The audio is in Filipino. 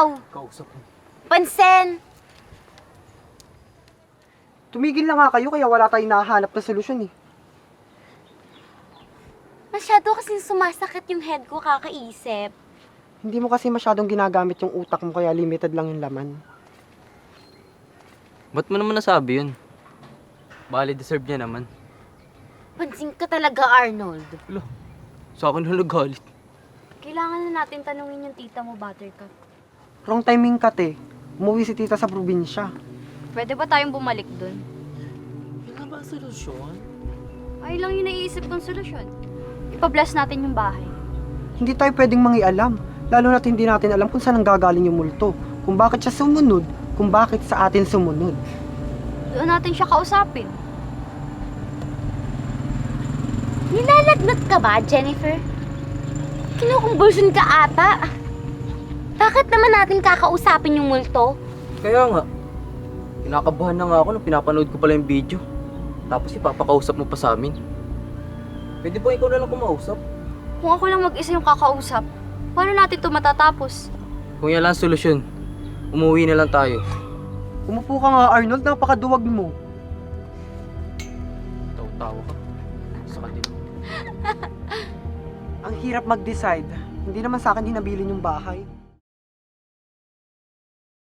Ikaw, Kausap mo. pansin! Tumigil na nga kayo kaya wala tayong nahanap na solusyon eh. Masyado kasing sumasakit yung head ko kakaisip. Hindi mo kasi masyadong ginagamit yung utak mo kaya limited lang yung laman. Ba't mo naman nasabi yun? Bali, deserve niya naman. Pansin ka talaga, Arnold. Sa akin na nagalit. Kailangan na natin tanungin yung tita mo, Buttercup. Wrong timing ka te. Umuwi si tita sa probinsya. Pwede ba tayong bumalik dun? Yun nga ba ang solusyon? Ay lang yung naiisip kong solusyon. Ipa-bless natin yung bahay. Hindi tayo pwedeng mangialam. Lalo na't hindi natin alam kung saan nanggagaling yung multo. Kung bakit siya sumunod. Kung bakit sa atin sumunod. Doon natin siya kausapin. Nilalagnat ka ba, Jennifer? Kinukumbulsyon ka ata. Bakit naman natin kakausapin yung multo? Kaya nga. Kinakabahan na nga ako nung pinapanood ko pala yung video. Tapos ipapakausap mo pa sa amin. Pwede ba ikaw na lang kumausap? Kung ako lang mag-isa yung kakausap, paano natin ito matatapos? Kung yan lang ang solusyon, umuwi na lang tayo. Umupo ka nga Arnold, napakaduwag mo. Tawa ka. Sa kanila. Ang hirap mag-decide. Hindi naman sa akin hinabilin yung bahay.